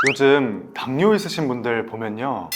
요즘 당뇨 있으신 분들 보면요,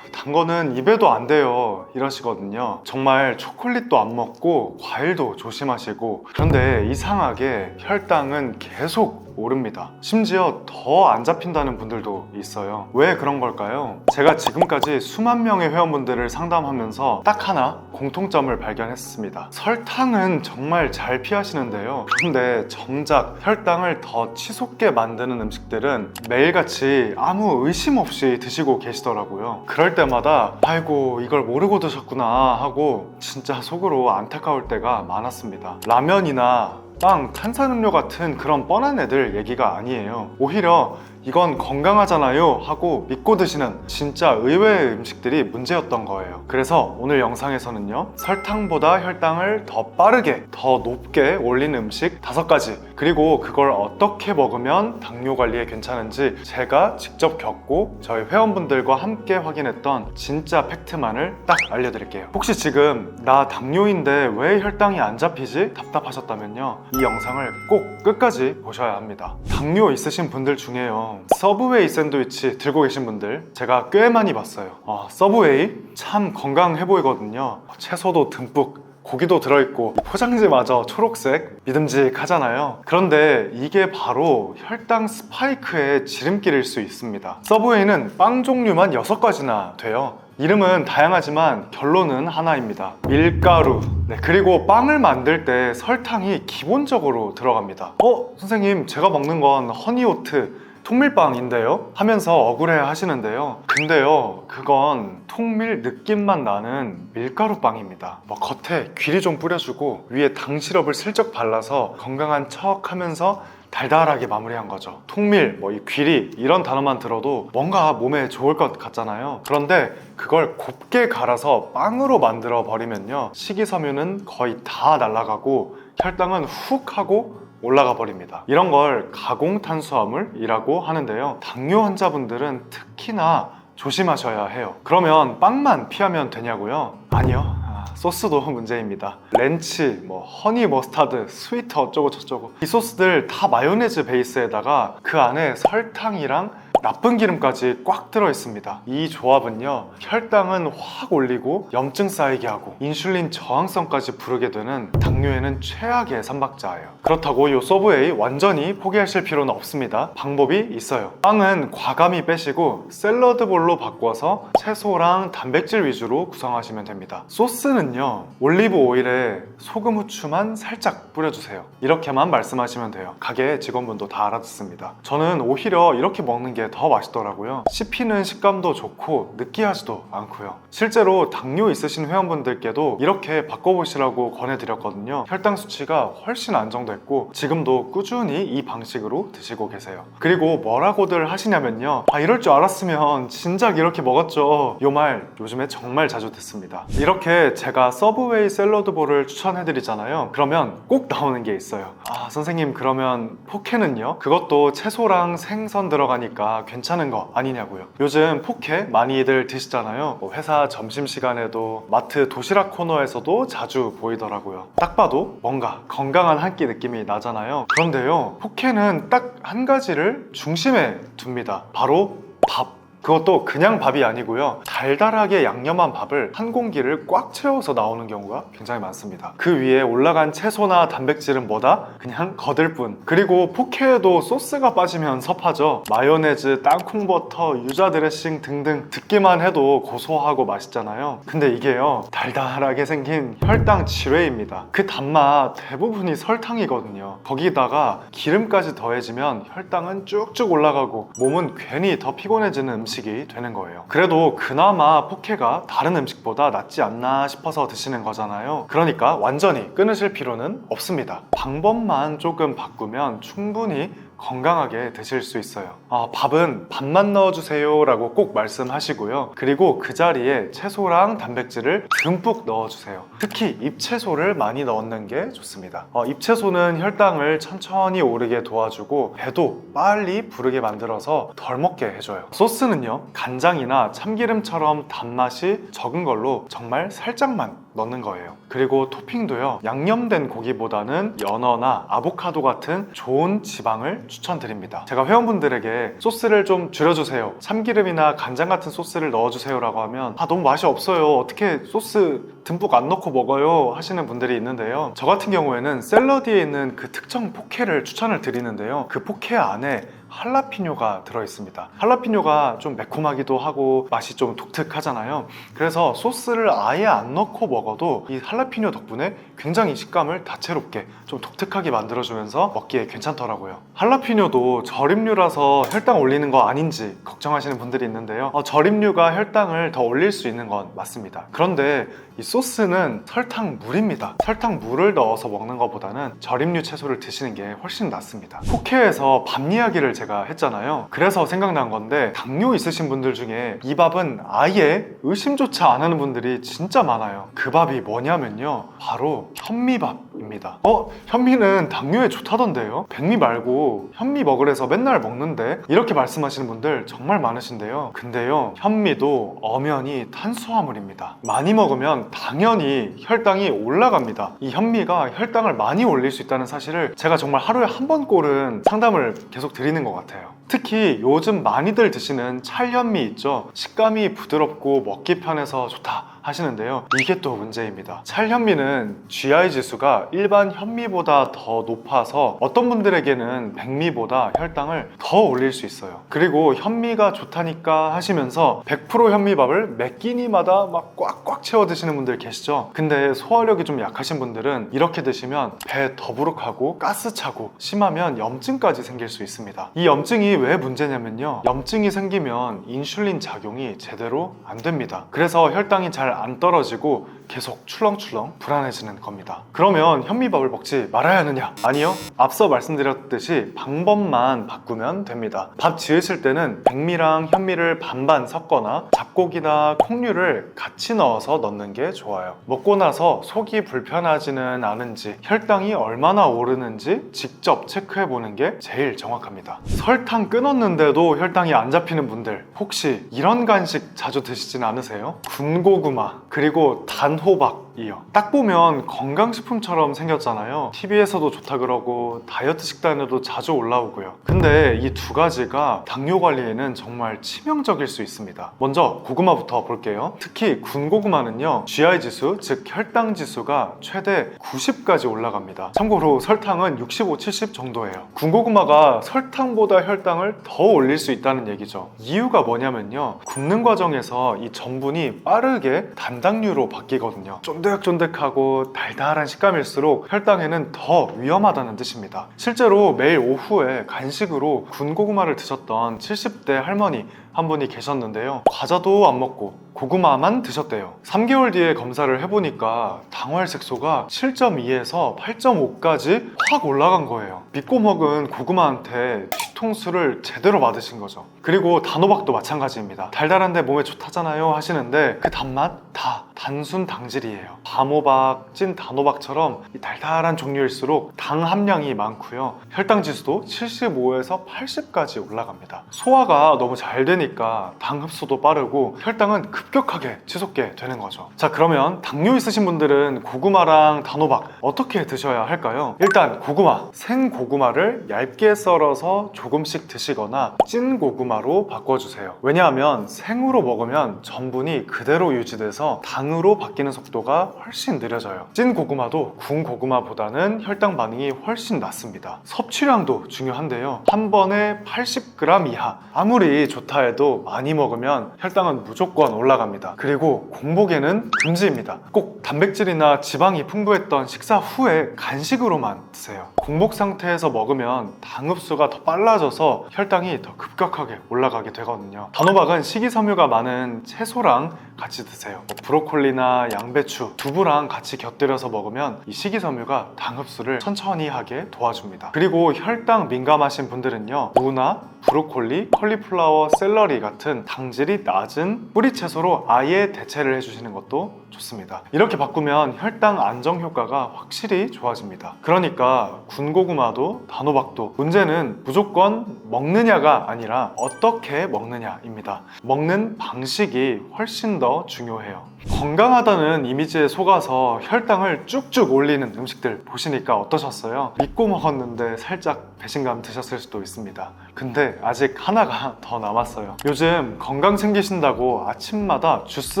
단 거는 입에도 안 돼요 이러시거든요. 정말 초콜릿도 안 먹고 과일도 조심하시고, 그런데 이상하게 혈당은 계속 오릅니다. 심지어 더 안 잡힌다는 분들도 있어요. 왜 그런 걸까요? 제가 지금까지 수만 명의 회원분들을 상담하면서 딱 하나 공통점을 발견했습니다. 설탕은 정말 잘 피하시는데요, 그런데 정작 혈당을 더 치솟게 만드는 음식들은 매일같이 아무 의심 없이 드시고 계시더라고요. 그럴 때마다 아이고 이걸 모르고 드셨구나 하고 진짜 속으로 안타까울 때가 많았습니다. 라면이나 빵, 탄산음료 같은 그런 뻔한 애들 얘기가 아니에요. 오히려 이건 건강하잖아요 하고 믿고 드시는 진짜 의외의 음식들이 문제였던 거예요. 그래서 오늘 영상에서는요, 설탕보다 혈당을 더 빠르게, 더 높게 올리는 음식 5가지, 그리고 그걸 어떻게 먹으면 당뇨 관리에 괜찮은지 제가 직접 겪고 저희 회원분들과 함께 확인했던 진짜 팩트만을 딱 알려드릴게요. 혹시 지금 나 당뇨인데 왜 혈당이 안 잡히지? 답답하셨다면요, 이 영상을 꼭 끝까지 보셔야 합니다. 당뇨 있으신 분들 중에요, 서브웨이 샌드위치 들고 계신 분들 제가 꽤 많이 봤어요. 서브웨이 참 건강해 보이거든요. 채소도 듬뿍, 고기도 들어있고 포장지마저 초록색, 믿음직하잖아요. 그런데 이게 바로 혈당 스파이크의 지름길일 수 있습니다. 서브웨이는 빵 종류만 6가지나 돼요. 이름은 다양하지만 결론은 하나입니다. 밀가루. 그리고 빵을 만들 때 설탕이 기본적으로 들어갑니다. 선생님, 제가 먹는 건 허니오트 통밀빵인데요? 하면서 억울해 하시는데요, 근데요, 그건 통밀 느낌만 나는 밀가루빵입니다. 겉에 귀리 좀 뿌려주고 위에 당 시럽을 슬쩍 발라서 건강한 척 하면서 달달하게 마무리한 거죠. 통밀, 이 귀리 이런 단어만 들어도 뭔가 몸에 좋을 것 같잖아요. 그런데 그걸 곱게 갈아서 빵으로 만들어 버리면요, 식이섬유는 거의 다 날아가고 혈당은 훅 하고 올라가 버립니다. 이런 걸 가공탄수화물이라고 하는데요, 당뇨 환자분들은 특히나 조심하셔야 해요. 그러면 빵만 피하면 되냐고요? 아니요, 소스도 문제입니다. 렌치, 허니 머스타드, 스위트 어쩌고 저쩌고, 이 소스들 다 마요네즈 베이스에다가 그 안에 설탕이랑 나쁜 기름까지 꽉 들어 있습니다. 이 조합은요, 혈당은 확 올리고 염증 쌓이게 하고 인슐린 저항성까지 부르게 되는 당뇨에는 최악의 삼박자예요. 그렇다고 이 서브웨이 완전히 포기하실 필요는 없습니다. 방법이 있어요. 빵은 과감히 빼시고 샐러드볼로 바꿔서 채소랑 단백질 위주로 구성하시면 됩니다. 소스는요, 올리브 오일에 소금, 후추만 살짝 뿌려주세요. 이렇게만 말씀하시면 돼요. 가게 직원분도 다 알아듣습니다. 저는 오히려 이렇게 먹는 게 더 맛있더라고요. 씹히는 식감도 좋고 느끼하지도 않고요. 실제로 당뇨 있으신 회원분들께도 이렇게 바꿔보시라고 권해드렸거든요. 혈당 수치가 훨씬 안정됐고 지금도 꾸준히 이 방식으로 드시고 계세요. 그리고 뭐라고들 하시냐면요, 이럴 줄 알았으면 진작 이렇게 먹었죠. 요 말 요즘에 정말 자주 듣습니다. 이렇게 제가 서브웨이 샐러드볼을 추천해드리잖아요. 그러면 꼭 나오는 게 있어요. 선생님, 그러면 포케는요? 그것도 채소랑 생선 들어가니까 괜찮은 거 아니냐고요. 요즘 포케 많이들 드시잖아요. 회사 점심시간에도 마트 도시락 코너에서도 자주 보이더라고요. 딱 봐도 뭔가 건강한 한 끼 느낌이 나잖아요. 그런데요, 포케는 딱 한 가지를 중심에 둡니다. 바로 밥. 그것도 그냥 밥이 아니고요, 달달하게 양념한 밥을 한 공기를 꽉 채워서 나오는 경우가 굉장히 많습니다. 그 위에 올라간 채소나 단백질은 뭐다? 그냥 거들뿐. 그리고 포케에도 소스가 빠지면 섭하죠. 마요네즈, 땅콩버터, 유자 드레싱 등등 듣기만 해도 고소하고 맛있잖아요. 근데 이게요, 달달하게 생긴 혈당 지뢰입니다. 그 단맛 대부분이 설탕이거든요. 거기다가 기름까지 더해지면 혈당은 쭉쭉 올라가고 몸은 괜히 더 피곤해지는 음식이 되는 거예요. 그래도 그나마 포케가 다른 음식보다 낫지 않나 싶어서 드시는 거잖아요. 그러니까 완전히 끊으실 필요는 없습니다. 방법만 조금 바꾸면 충분히 건강하게 드실 수 있어요. 밥은 밥만 넣어주세요 라고 꼭 말씀하시고요. 그리고 그 자리에 채소랑 단백질을 듬뿍 넣어주세요. 특히 잎채소를 많이 넣는 게 좋습니다. 잎채소는 혈당을 천천히 오르게 도와주고 배도 빨리 부르게 만들어서 덜 먹게 해줘요. 소스는요, 간장이나 참기름처럼 단맛이 적은 걸로 정말 살짝만 넣는 거예요. 그리고 토핑도요, 양념된 고기보다는 연어나 아보카도 같은 좋은 지방을 추천드립니다. 제가 회원분들에게 소스를 좀 줄여주세요, 참기름이나 간장 같은 소스를 넣어주세요 라고 하면 너무 맛이 없어요, 어떻게 소스 듬뿍 안 넣고 먹어요 하시는 분들이 있는데요, 저 같은 경우에는 샐러드에 있는 그 특정 포케를 추천을 드리는데요, 그 포케 안에 할라피뇨가 들어있습니다. 할라피뇨가 좀 매콤하기도 하고 맛이 좀 독특하잖아요. 그래서 소스를 아예 안 넣고 먹어도 이 할라피뇨 덕분에 굉장히 식감을 다채롭게 좀 독특하게 만들어주면서 먹기에 괜찮더라고요. 할라피뇨도 절임류라서 혈당 올리는 거 아닌지 걱정하시는 분들이 있는데요, 절임류가 혈당을 더 올릴 수 있는 건 맞습니다. 그런데 이 소스는 설탕물입니다. 설탕물을 넣어서 먹는 것보다는 절임류 채소를 드시는 게 훨씬 낫습니다. 포케에서 밥 이야기를 제가 했잖아요. 그래서 생각난 건데, 당뇨 있으신 분들 중에 이 밥은 아예 의심조차 안 하는 분들이 진짜 많아요. 그 밥이 뭐냐면요, 바로 현미밥입니다. 현미는 당뇨에 좋다던데요? 백미 말고 현미 먹으래서 맨날 먹는데, 이렇게 말씀하시는 분들 정말 많으신데요, 근데요, 현미도 엄연히 탄수화물입니다. 많이 먹으면 당연히 혈당이 올라갑니다. 이 현미가 혈당을 많이 올릴 수 있다는 사실을 제가 정말 하루에 한 번꼴은 상담을 계속 드리는 것 같아요. 특히 요즘 많이들 드시는 찰현미 있죠? 식감이 부드럽고 먹기 편해서 좋다 하시는데요, 이게 또 문제입니다. 찰현미는 GI 지수가 일반 현미보다 더 높아서 어떤 분들에게는 백미보다 혈당을 더 올릴 수 있어요. 그리고 현미가 좋다니까 하시면서 100% 현미밥을 몇 끼니마다 막 꽉꽉 채워 드시는 분들 계시죠? 근데 소화력이 좀 약하신 분들은 이렇게 드시면 배 더부룩하고 가스차고 심하면 염증까지 생길 수 있습니다. 이 염증이 왜 문제냐면요, 염증이 생기면 인슐린 작용이 제대로 안 됩니다. 그래서 혈당이 잘 안 떨어지고 계속 출렁출렁 불안해지는 겁니다. 그러면 현미밥을 먹지 말아야 하느냐? 아니요, 앞서 말씀드렸듯이 방법만 바꾸면 됩니다. 밥 지으실 때는 백미랑 현미를 반반 섞거나 잡곡이나 콩류를 같이 넣어서 넣는 게 좋아요. 먹고 나서 속이 불편하지는 않은지, 혈당이 얼마나 오르는지 직접 체크해 보는 게 제일 정확합니다. 설탕 끊었는데도 혈당이 안 잡히는 분들, 혹시 이런 간식 자주 드시진 않으세요? 군고구마, 그리고 단호박이요. 딱 보면 건강식품처럼 생겼잖아요. TV에서도 좋다 그러고 다이어트 식단에도 자주 올라오고요. 근데 이 두 가지가 당뇨 관리에는 정말 치명적일 수 있습니다. 먼저 고구마부터 볼게요. 특히 군고구마는요, GI 지수, 즉 혈당 지수가 최대 90까지 올라갑니다. 참고로 설탕은 65, 70 정도예요. 군고구마가 설탕보다 혈당을 더 올릴 수 있다는 얘기죠. 이유가 뭐냐면요, 굽는 과정에서 이 전분이 빠르게 단당류로 바뀌거든요. 쫀득쫀득하고 달달한 식감일수록 혈당에는 더 위험하다는 뜻입니다. 실제로 매일 오후에 간식으로 군고구마를 드셨던 70대 할머니 한 분이 계셨는데요, 과자도 안 먹고 고구마만 드셨대요. 3개월 뒤에 검사를 해보니까 당활색소가 7.2에서 8.5까지 확 올라간 거예요. 믿고 먹은 고구마한테 뒤통수를 제대로 맞으신 거죠. 그리고 단호박도 마찬가지입니다. 달달한데 몸에 좋다잖아요 하시는데 그 단맛 다 단순 당질이에요. 밤호박, 찐 단호박처럼 이 달달한 종류일수록 당 함량이 많고요, 혈당 지수도 75에서 80까지 올라갑니다. 소화가 너무 잘 되니까 당 흡수도 빠르고 혈당은 급격하게 치솟게 되는 거죠. 자, 그러면 당뇨 있으신 분들은 고구마랑 단호박 어떻게 드셔야 할까요? 일단 고구마, 생고구마를 얇게 썰어서 조금씩 드시거나 찐 고구마로 바꿔주세요. 왜냐하면 생으로 먹으면 전분이 그대로 유지돼서 당으로 바뀌는 속도가 훨씬 느려져요. 찐 고구마도 군 고구마보다는 혈당 반응이 훨씬 낮습니다. 섭취량도 중요한데요, 한 번에 80g 이하, 아무리 좋다 해도 많이 먹으면 혈당은 무조건 올라갑니다. 그리고 공복에는 금지입니다. 꼭 단백질이나 지방이 풍부했던 식사 후에 간식으로만 드세요. 공복 상태에서 먹으면 당 흡수가 더 빨라져서 혈당이 더 급격하게 올라가게 되거든요. 단호박은 식이섬유가 많은 채소랑 같이 드세요. 브로콜리나 양배추, 두부랑 같이 곁들여서 먹으면 이 식이섬유가 당 흡수를 천천히 하게 도와줍니다. 그리고 혈당 민감하신 분들은요, 무나 브로콜리, 컬리플라워, 샐러리 같은 당질이 낮은 뿌리 채소로 아예 대체를 해주시는 것도 좋습니다. 이렇게 바꾸면 혈당 안정 효과가 확실히 좋아집니다. 그러니까 군고구마도 단호박도 문제는 무조건 먹느냐가 아니라 어떻게 먹느냐입니다. 먹는 방식이 훨씬 더 중요해요. 건강하다는 이미지에 속아서 혈당을 쭉쭉 올리는 음식들 보시니까 어떠셨어요? 믿고 먹었는데 살짝 배신감 드셨을 수도 있습니다. 근데 아직 하나가 더 남았어요. 요즘 건강 챙기신다고 아침마다 주스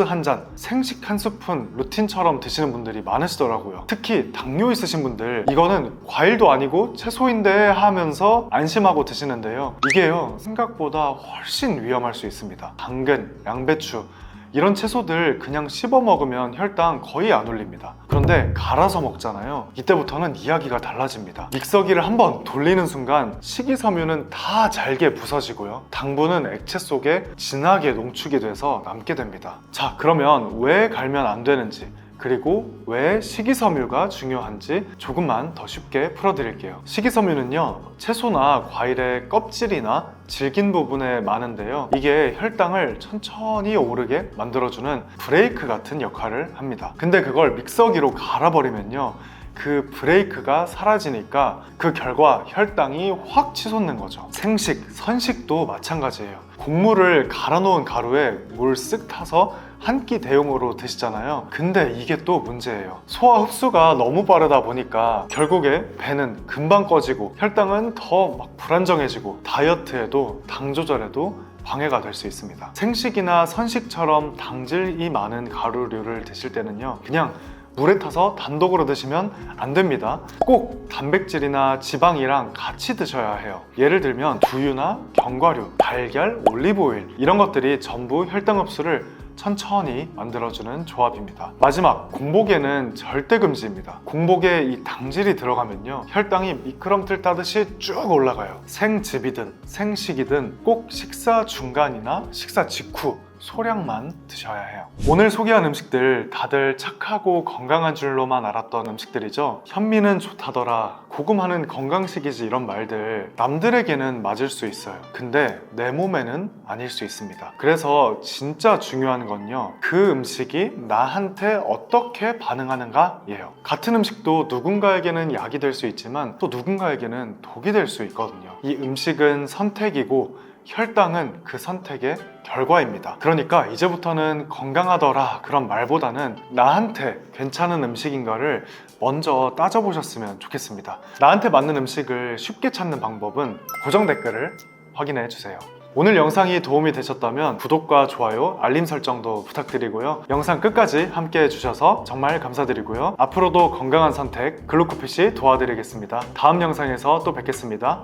한 잔, 생식 한 스푼 루틴처럼 드시는 분들이 많으시더라고요. 특히 당뇨 있으신 분들, 이거는 과일도 아니고 채소인데 하면서 안심하고 드시는데요. 이게요, 생각보다 훨씬 위험할 수 있습니다. 당근, 양배추 이런 채소들 그냥 씹어 먹으면 혈당 거의 안 올립니다. 그런데 갈아서 먹잖아요. 이때부터는 이야기가 달라집니다. 믹서기를 한번 돌리는 순간 식이섬유는 다 잘게 부서지고요. 당분은 액체 속에 진하게 농축이 돼서 남게 됩니다. 자, 그러면 왜 갈면 안 되는지, 그리고 왜 식이섬유가 중요한지 조금만 더 쉽게 풀어드릴게요. 식이섬유는요, 채소나 과일의 껍질이나 질긴 부분에 많은데요, 이게 혈당을 천천히 오르게 만들어주는 브레이크 같은 역할을 합니다. 근데 그걸 믹서기로 갈아버리면요, 그 브레이크가 사라지니까 그 결과 혈당이 확 치솟는 거죠. 생식, 선식도 마찬가지예요. 곡물을 갈아 놓은 가루에 물 쓱 타서 한 끼 대용으로 드시잖아요. 근데 이게 또 문제예요. 소화 흡수가 너무 빠르다 보니까 결국에 배는 금방 꺼지고 혈당은 더 막 불안정해지고 다이어트에도 당 조절에도 방해가 될 수 있습니다. 생식이나 선식처럼 당질이 많은 가루류를 드실 때는요, 그냥 물에 타서 단독으로 드시면 안 됩니다. 꼭 단백질이나 지방이랑 같이 드셔야 해요. 예를 들면 두유나 견과류, 달걀, 올리브오일 이런 것들이 전부 혈당 흡수를 천천히 만들어주는 조합입니다. 마지막, 공복에는 절대 금지입니다. 공복에 이 당질이 들어가면요, 혈당이 미끄럼틀 따듯이 쭉 올라가요. 생즙이든 생식이든 꼭 식사 중간이나 식사 직후 소량만 드셔야 해요. 오늘 소개한 음식들 다들 착하고 건강한 줄로만 알았던 음식들이죠. 현미는 좋다더라, 고구마는 건강식이지 이런 말들 남들에게는 맞을 수 있어요. 근데 내 몸에는 아닐 수 있습니다. 그래서 진짜 중요한 건요, 그 음식이 나한테 어떻게 반응하는가예요. 같은 음식도 누군가에게는 약이 될 수 있지만 또 누군가에게는 독이 될 수 있거든요. 이 음식은 선택이고 혈당은 그 선택의 결과입니다. 그러니까 이제부터는 건강하더라 그런 말보다는 나한테 괜찮은 음식인가를 먼저 따져보셨으면 좋겠습니다. 나한테 맞는 음식을 쉽게 찾는 방법은 고정 댓글을 확인해 주세요. 오늘 영상이 도움이 되셨다면 구독과 좋아요, 알림 설정도 부탁드리고요. 영상 끝까지 함께 해주셔서 정말 감사드리고요. 앞으로도 건강한 선택 글루코핏이 도와드리겠습니다. 다음 영상에서 또 뵙겠습니다.